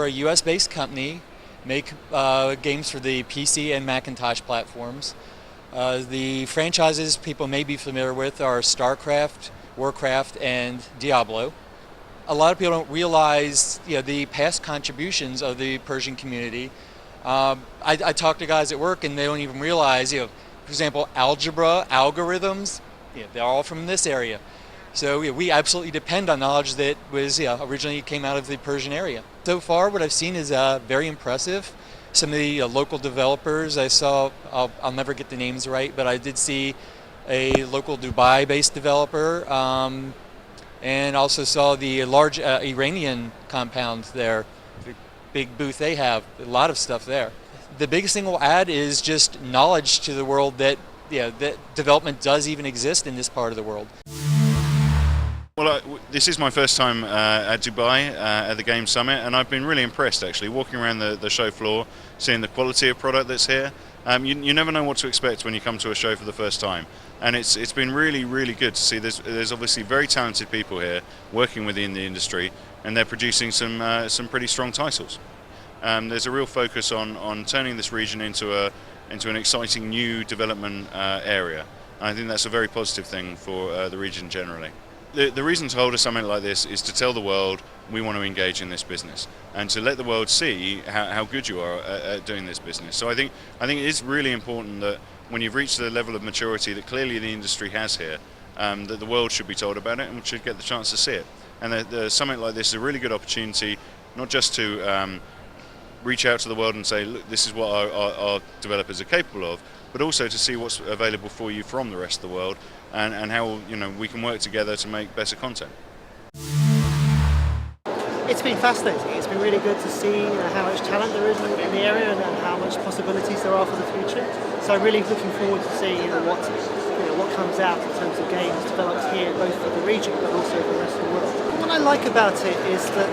We're a US-based company, make games for the PC and Macintosh platforms. The franchises people may be familiar with are StarCraft, Warcraft, and Diablo. A lot of people don't realize the past contributions of the Persian community. I talk to guys at work and they don't even realize, for example, algebra, algorithms, they're all from this area. So we absolutely depend on knowledge that was originally came out of the Persian area. So far, what I've seen is very impressive. Some of the local developers I saw, I'll never get the names right, but I did see a local Dubai-based developer, and also saw the large Iranian compound there, the big booth they have, a lot of stuff there. The biggest thing we'll add is just knowledge to the world that that development does even exist in this part of the world. Well, this is my first time at Dubai at the Game Summit, and I've been really impressed actually, walking around the show floor, seeing the quality of product that's here. You never know what to expect when you come to a show for the first time, and it's been really good to see. There's obviously very talented people here working within the industry, and they're producing some pretty strong titles. There's a real focus on turning this region into an exciting new development area. And I think that's a very positive thing for the region generally. The reason to hold a summit like this is to tell the world we want to engage in this business and to let the world see how good you are at doing this business. So I think it is really important that when you've reached the level of maturity that clearly the industry has here, that the world should be told about it and should get the chance to see it. And the summit like this is a really good opportunity, not just to reach out to the world and say, look, this is what our developers are capable of, but also to see what's available for you from the rest of the world and how we can work together to make better content. It's been fascinating. It's been really good to see how much talent there is in the area and how much possibilities there are for the future. So I'm really looking forward to seeing what comes out in terms of games developed here, both for the region but also for the rest of the world. What I like about it is that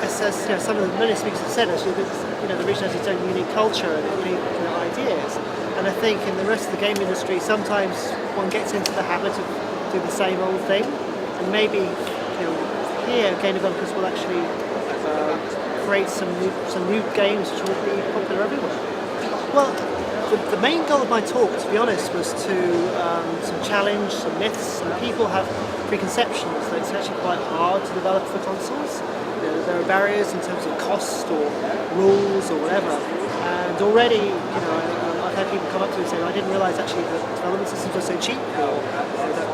as some of the many speakers have said, actually, the region has its own unique culture and unique ideas. And I think in the rest of the game industry, sometimes one gets into the habit of doing the same old thing, and maybe here game developers will actually create some new games which will be popular everywhere. Well, the main goal of my talk, to be honest, was to challenge some myths. Some people have preconceptions that it's actually quite hard to develop for consoles. There are barriers in terms of cost or rules or whatever, and already I've had people come up to me and say, I didn't realise actually that development systems are so cheap, or that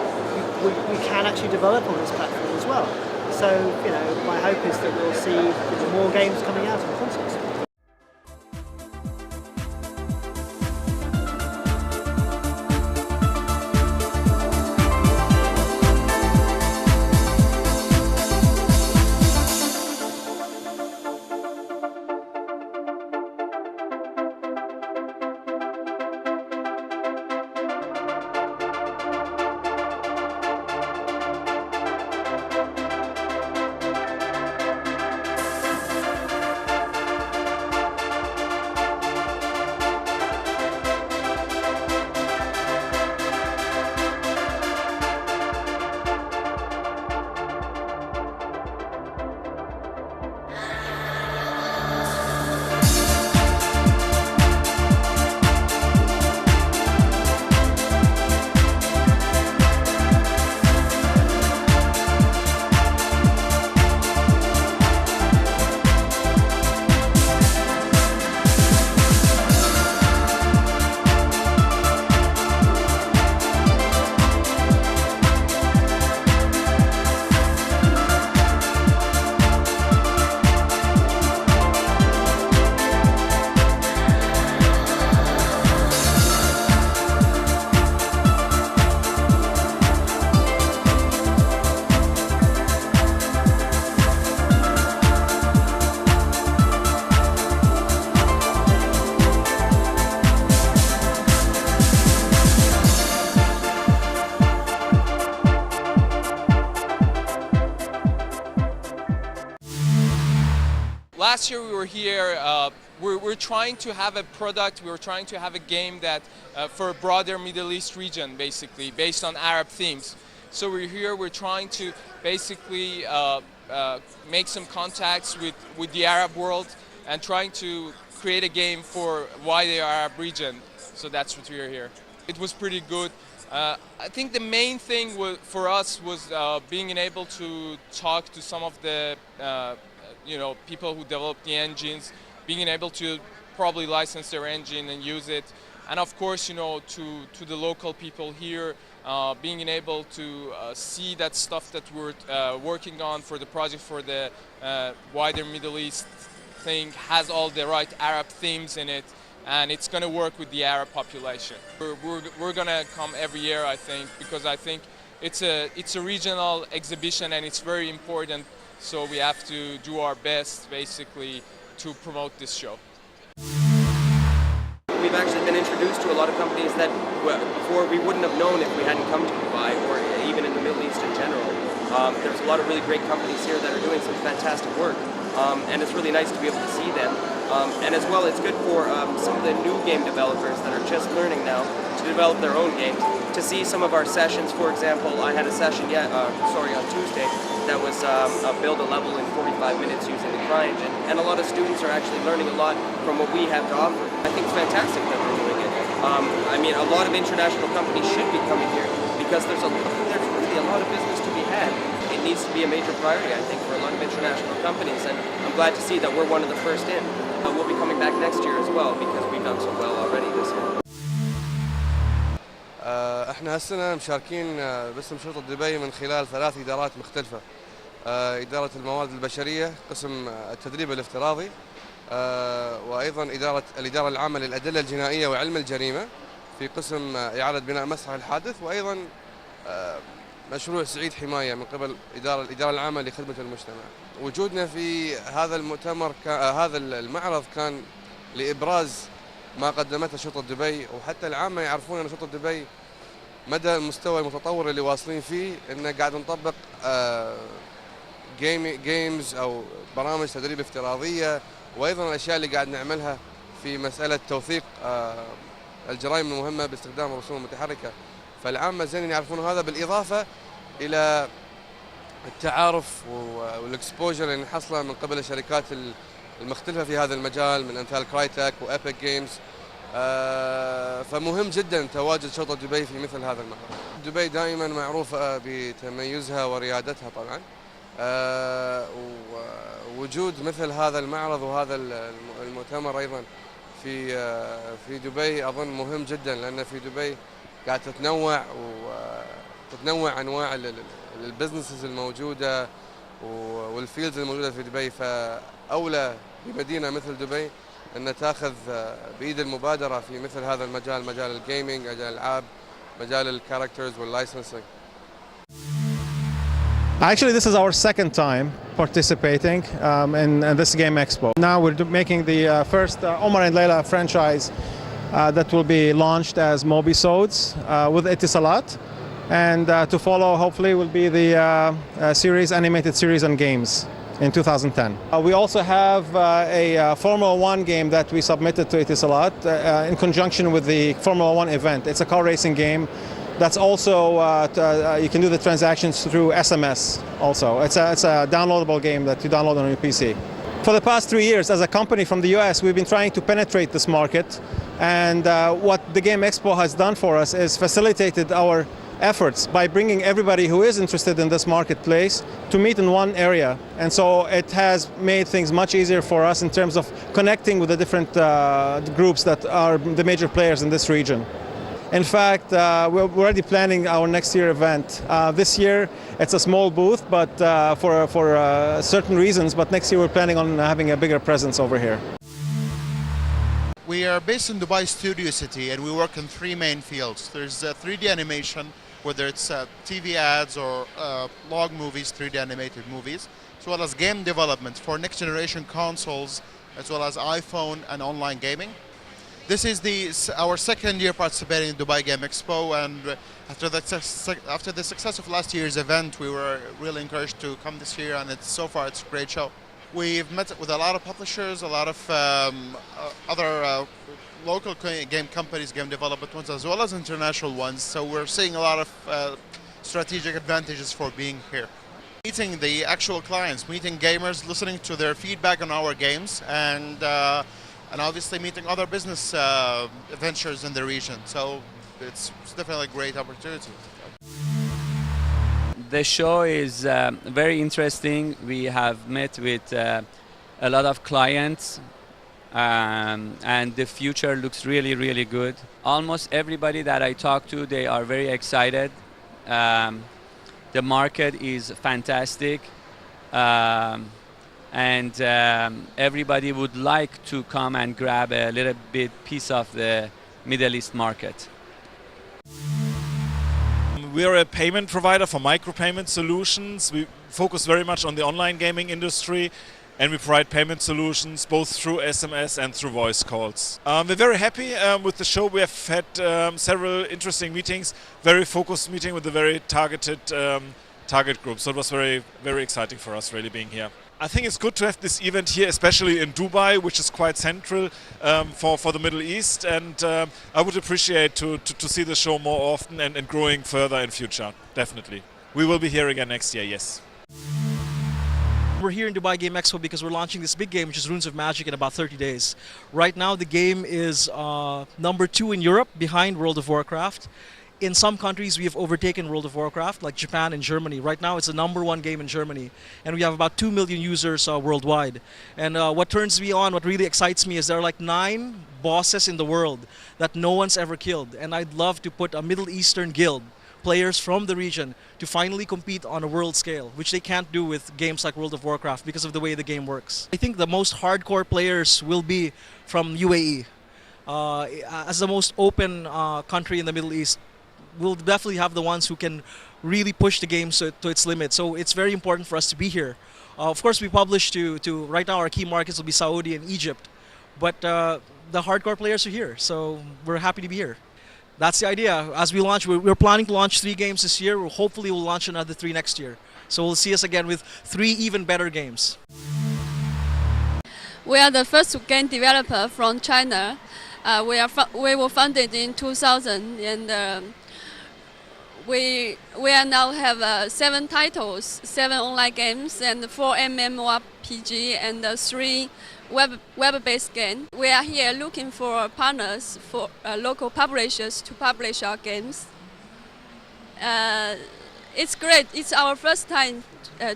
we can actually develop on this platform as well. So my hope is that we'll see more games coming out on consoles. Last year we were here, we're trying to have a product, we were trying to have a game that for a broader Middle East region, basically, based on Arab themes. So we're here, we're trying to basically make some contacts with the Arab world and trying to create a game for wider Arab region. So that's what we are here. It was pretty good. I think the main thing for us was being able to talk to some of the people who develop the engines, being able to probably license their engine and use it, and of course, to the local people here, being able to see that stuff that we're working on for the project for the wider Middle East thing has all the right Arab themes in it, and it's going to work with the Arab population. We're going to come every year, I think, because I think it's a regional exhibition and it's very important, so we have to do our best basically to promote this show. We've actually been introduced to a lot of companies that before we wouldn't have known if we hadn't come to Dubai, or even in the Middle East in general. There's a lot of really great companies here that are doing some fantastic work, and it's really nice to be able to see them. And as well, it's good for some of the new game developers that are just learning now to develop their own games. To see some of our sessions, for example, I had a session on Tuesday that was build a level in 45 minutes using the CryEngine, and a lot of students are actually learning a lot from what we have to offer. I think it's fantastic that they're doing it. I mean, a lot of international companies should be coming here because there's really a lot of business to be had. It needs to be a major priority, I think, for a lot of international companies, and I'm glad to see that we're one of the first in. We'll be coming back next year as well because we've done so well already this year. احنا هالسنة مشاركين باسم شرطة دبي من خلال 3 إدارات مختلفة. إدارة الموارد البشرية، قسم التدريب الافتراضي، وأيضا الإدارة العامة للأدلة الجنائية وعلم الجريمة في قسم إعادة بناء مسرح الحادث، وأيضا مشروع سعيد حماية من قبل الإدارة العامة لخدمة المجتمع. وجودنا في هذا المؤتمر هذا المعرض كان لإبراز ما قدمته شرطة دبي، وحتى العامة يعرفون أن شرطة دبي مدى المستوى المتطور اللي واصلين فيه، إنه قاعد نطبق جيمز أو برامج تدريب افتراضية، وأيضا الأشياء اللي قاعد نعملها في مسألة توثيق الجرائم المهمة باستخدام الرسوم المتحركة. فالعامة زين يعرفون هذا، بالإضافة إلى التعارف والاكسبوجر اللي نحصله من قبل الشركات المختلفة في هذا المجال من أمثال كرايتك وأبيك جيمز. فمهم جدا تواجد شرطة دبي في مثل هذا المعرض. دبي دائما معروفة بتميزها وريادتها طبعا، ووجود مثل هذا المعرض وهذا المؤتمر أيضا في دبي أظن مهم جدا، لأن في دبي قاعد تتنوع أنواع البزنسز الموجودة والفيلدز الموجودة في دبي، فأولى بمدينة مثل دبي أن تأخذ بإيد المبادرة في مثل هذا المجال، مجال الجيمنج، مجال الألعاب، مجال الكاركترز واللايسنسنج. Actually, this is our second time participating in this Game Expo. Now we're making the first Omar and Layla franchise that will be launched as Mobisodes with Etisalat, and to follow hopefully will be the animated series and games in 2010. We also have a Formula 1 game that we submitted to Etisalat in conjunction with the Formula 1 event. It's a car racing game that's also, you can do the transactions through SMS also. It's a downloadable game that you download on your PC. For the past 3 years, as a company from the US, we've been trying to penetrate this market, and what the Game Expo has done for us is facilitated our efforts by bringing everybody who is interested in this marketplace to meet in one area. And so it has made things much easier for us in terms of connecting with the different groups that are the major players in this region. In fact, we're already planning our next year event. This year it's a small booth, but for certain reasons, but next year we're planning on having a bigger presence over here. We are based in Dubai Studio City, and we work in 3 main fields. There's 3D animation, whether it's TV ads or log movies, 3D animated movies, as well as game development for next generation consoles, as well as iPhone and online gaming. This is our second year participating in Dubai Game Expo, and after the success of last year's event, we were really encouraged to come this year, and so far it's a great show. We've met with a lot of publishers, a lot of other local game companies, game development ones, as well as international ones. So we're seeing a lot of strategic advantages for being here. meeting the actual clients, meeting gamers, listening to their feedback on our games, and obviously meeting other business ventures in the region. So it's definitely a great opportunity. The show is very interesting. We have met with a lot of clients, and the future looks really, really good. Almost everybody that I talk to, they are very excited. The market is fantastic, and everybody would like to come and grab a little bit piece of the Middle East market. We are a payment provider for micropayment solutions. We focus very much on the online gaming industry, and we provide payment solutions both through SMS and through voice calls. We're very happy with the show. We have had several interesting meetings, very focused meeting with a very targeted target group. So it was very, very exciting for us really being here. I think it's good to have this event here, especially in Dubai, which is quite central for the Middle East, and I would appreciate to see the show more often and growing further in future, definitely. We will be here again next year, yes. We're here in Dubai Game Expo because we're launching this big game, which is Runes of Magic, in about 30 days. Right now, the game is #2 in Europe, behind World of Warcraft. In some countries, we have overtaken World of Warcraft, like Japan and Germany. Right now, it's the #1 game in Germany, and we have about 2 million users worldwide. And what turns me on, what really excites me, is there are like 9 bosses in the world that no one's ever killed. And I'd love to put a Middle Eastern guild, players from the region, to finally compete on a world scale, which they can't do with games like World of Warcraft because of the way the game works. I think the most hardcore players will be from UAE. As the most open country in the Middle East, we'll definitely have the ones who can really push the game to its limit. So it's very important for us to be here. Of course, we publish to right now our key markets will be Saudi and Egypt, but the hardcore players are here, so we're happy to be here. That's the idea. As we launch, we're planning to launch 3 games this year. Hopefully we'll launch another 3 next year. So we'll see us again with 3 even better games. We are the first game developer from China. We were founded in 2000, and we now have 7 titles, 7 online games, and 4 MMORPG, and 3 web-based games. We are here looking for partners, for local publishers to publish our games. It's great. It's our first time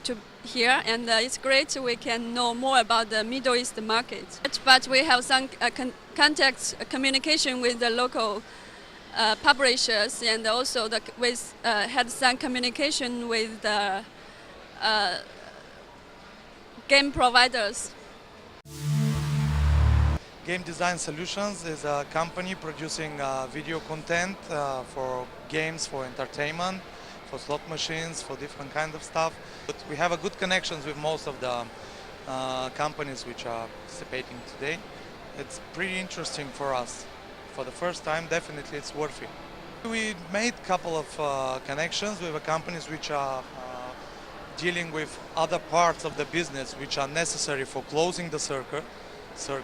to here, and it's great we can know more about the Middle East market. But we have some communication with the local publishers, and also had some communication with the game providers. Game Design Solutions is a company producing video content for games, for entertainment, for slot machines, for different kind of stuff. But we have a good connections with most of the companies which are participating today. It's pretty interesting for us. For the first time, definitely it's worth it. We made a couple of connections with companies which are dealing with other parts of the business which are necessary for closing the circle. So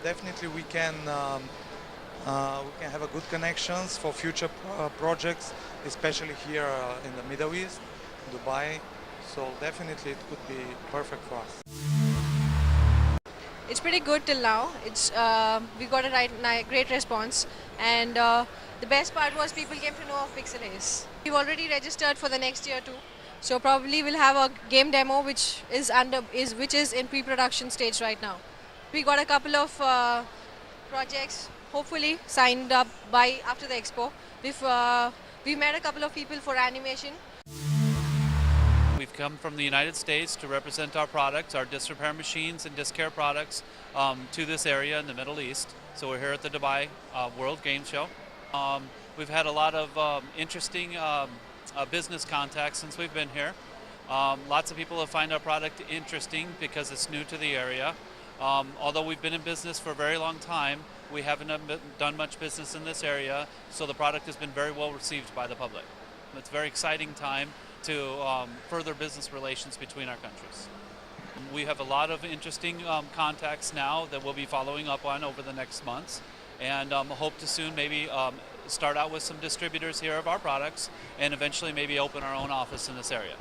definitely we can have a good connections for future projects, especially here in the Middle East, Dubai. So definitely it could be perfect for us. It's pretty good till now. We got a great response, and the best part was people came to know of Pixel Ace. We've already registered for the next year too, so probably we'll have a game demo which is in pre-production stage right now. We got a couple of projects hopefully signed up by after the expo. We've met a couple of people for animation. We've come from the United States to represent our products, our disc repair machines and disc care products to this area in the Middle East. So we're here at the Dubai World Game Show. We've had a lot of interesting business contacts since we've been here. Lots of people have found our product interesting because it's new to the area. Although we've been in business for a very long time, we haven't done much business in this area, so the product has been very well received by the public. It's a very exciting time to further business relations between our countries. We have a lot of interesting contacts now that we'll be following up on over the next months, and hope to soon maybe start out with some distributors here of our products and eventually maybe open our own office in this area.